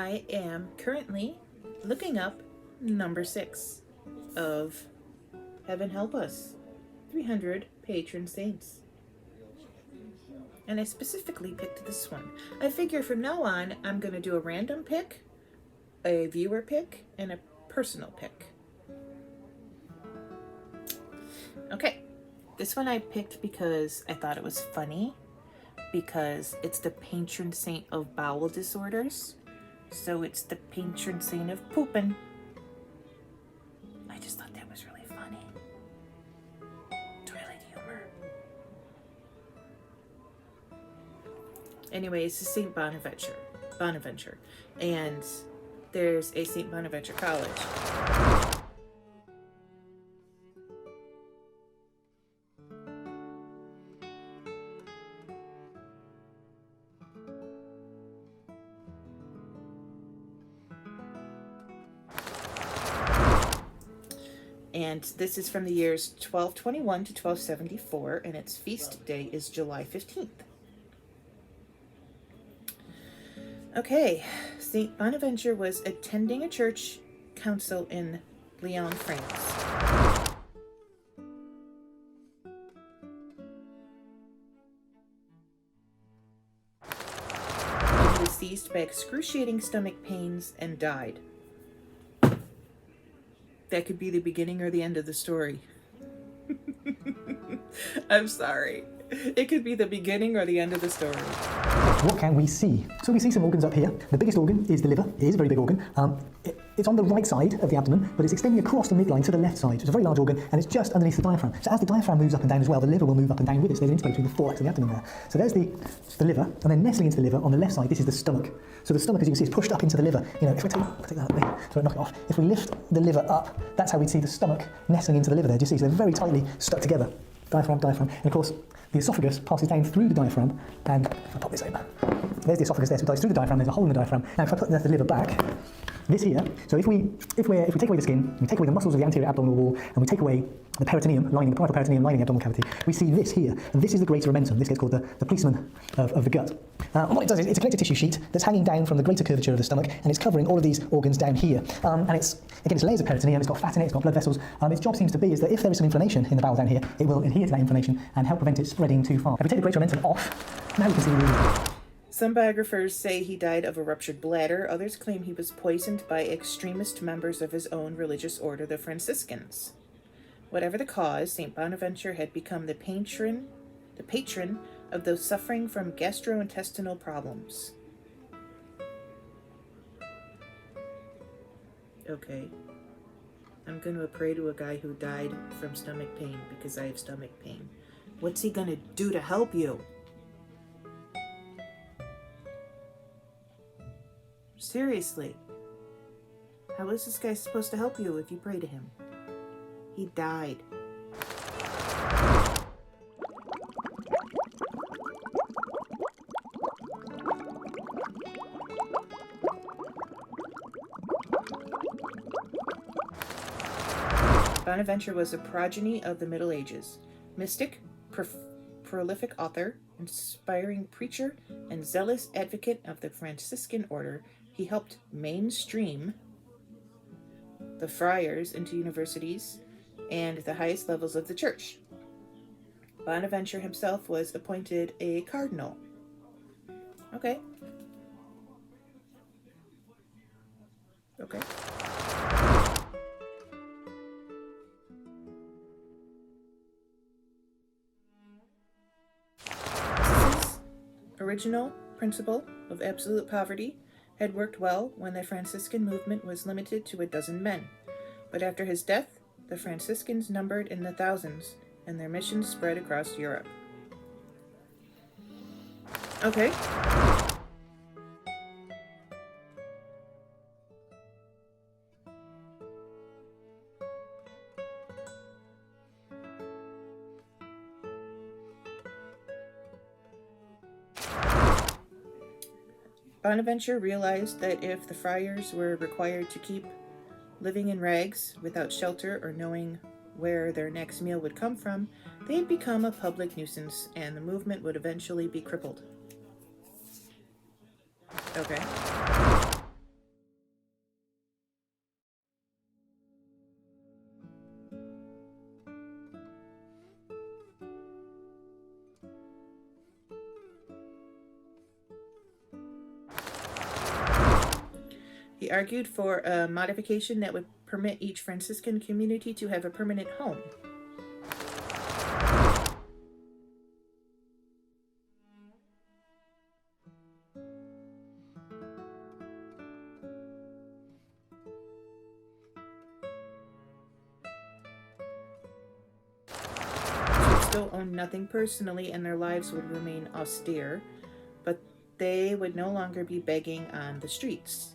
I am currently looking up number 6 of Heaven Help Us, 300 Patron Saints. And I specifically picked this one. I figure from now on, I'm going to do a random pick, a viewer pick, and a personal pick. Okay, this one I picked because I thought it was funny, because it's the patron saint of bowel disorders. So it's the patron saint of pooping. I just thought that was really funny. Toilet humor. Anyway, it's St. Bonaventure. And there's a St. Bonaventure College. And this is from the years 1221 to 1274, and its feast day is July 15th. Okay, St. Bonaventure was attending a church council in Lyon, France. And he was seized by excruciating stomach pains and died. That could be the beginning or the end of the story. I'm sorry. It could be the beginning or the end of the story. What can we see? So we see some organs up here. The biggest organ is the liver. It is a very big organ. It's on the right side of the abdomen, but it's extending across the midline to the left side. So it's a very large organ, and it's just underneath the diaphragm. So as the diaphragm moves up and down as well, the liver will move up and down with it. So there's an interplay between the thorax and the abdomen there. So there's the liver, and then nestling into the liver on the left side, this is the stomach. So the stomach, as you can see, is pushed up into the liver. You know, if I take that thing, so I knock it off. If we lift the liver up, that's how we'd see the stomach nestling into the liver there. Do you see? So they're very tightly stuck together. Diaphragm. And of course, the esophagus passes down through the diaphragm, and if I pop this over, there's the esophagus there, so it goes through the diaphragm, there's a hole in the diaphragm. Now if I put the liver back, this here, so if we take away the skin, we take away the muscles of the anterior abdominal wall, and we take away the peritoneum lining, the parietal peritoneum lining the abdominal cavity, we see this here, and this is the greater omentum. This gets called the policeman of the gut. And what it does is it's a connective tissue sheet that's hanging down from the greater curvature of the stomach, and it's covering all of these organs down here. And it's layers of peritoneum, it's got fat in it, it's got blood vessels. Its job seems to be is that if there is some inflammation in the bowel down here, it will adhere to that inflammation and help prevent it spreading too far. If we take the greater omentum off, now we can see the... Some biographers say he died of a ruptured bladder. Others claim he was poisoned by extremist members of his own religious order, the Franciscans. Whatever the cause, St. Bonaventure had become the patron of those suffering from gastrointestinal problems. Okay. I'm going to pray to a guy who died from stomach pain because I have stomach pain. What's he going to do to help you? Seriously. How is this guy supposed to help you if you pray to him? He died. Bonaventure was a progeny of the Middle Ages, mystic, prolific author, inspiring preacher, and zealous advocate of the Franciscan order. He helped mainstream the friars into universities and the highest levels of the church. Bonaventure himself was appointed a cardinal. Okay. His original principle of absolute poverty had worked well when the Franciscan movement was limited to 12 men. But after his death, the Franciscans numbered in the thousands, and their mission spread across Europe. Okay. Bonaventure realized that if the friars were required to keep living in rags without shelter or knowing where their next meal would come from, they'd become a public nuisance and the movement would eventually be crippled. Okay. He argued for a modification that would permit each Franciscan community to have a permanent home. Still own nothing personally, and their lives would remain austere, but they would no longer be begging on the streets.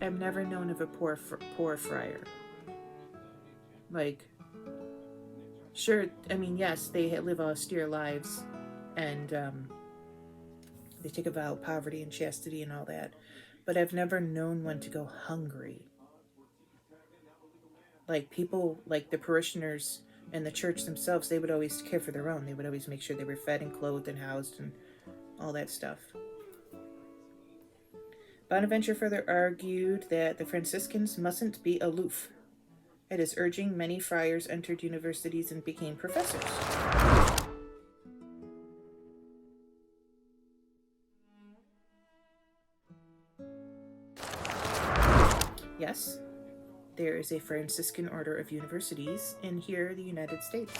I've never known of a poor friar. Like, sure, I mean, yes, they live austere lives, and they take a vow of poverty and chastity and all that, but I've never known one to go hungry. Like, people, like the parishioners and the church themselves, they would always care for their own. They would always make sure they were fed and clothed and housed and all that stuff. Bonaventure further argued that the Franciscans mustn't be aloof. At his urging, many friars entered universities and became professors. Yes, there is a Franciscan order of universities in here, the United States.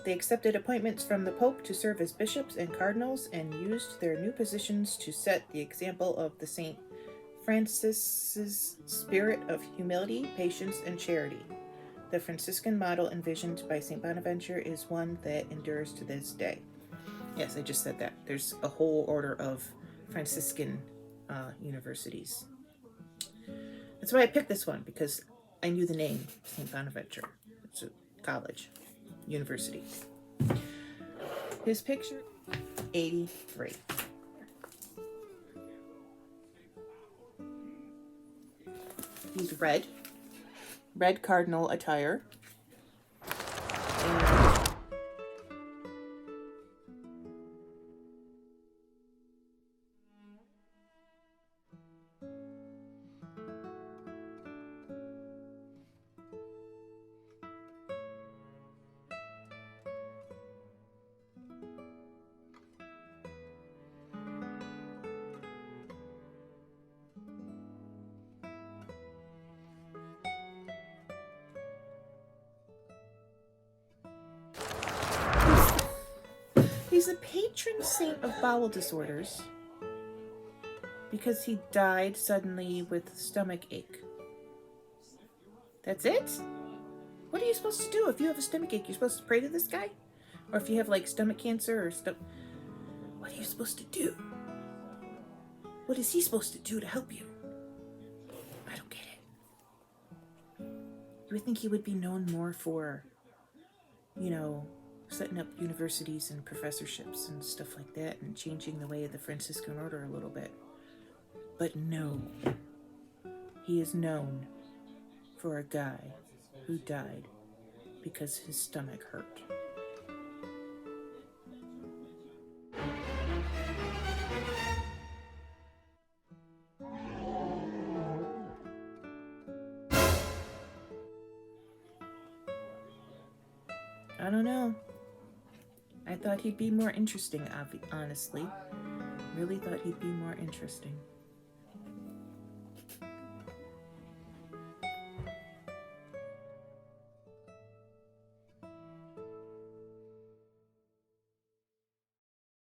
They accepted appointments from the Pope to serve as bishops and cardinals and used their new positions to set the example of the St. Francis's spirit of humility, patience, and charity. The Franciscan model envisioned by St. Bonaventure is one that endures to this day. Yes, I just said that. There's a whole order of Franciscan universities. That's why I picked this one, because I knew the name, St. Bonaventure. It's a college, university. His picture, 83. He's red cardinal attire. And he's the patron saint of bowel disorders because he died suddenly with stomach ache. That's it? What are you supposed to do if you have a stomach ache? You're supposed to pray to this guy? Or if you have like stomach cancer or stuff, what are you supposed to do? What is he supposed to do to help you? I don't get it. You would think he would be known more for, setting up universities and professorships and stuff like that and changing the way of the Franciscan order a little bit. But no, he is known for a guy who died because his stomach hurt. I don't know. I thought he'd be more interesting, honestly. Really thought he'd be more interesting.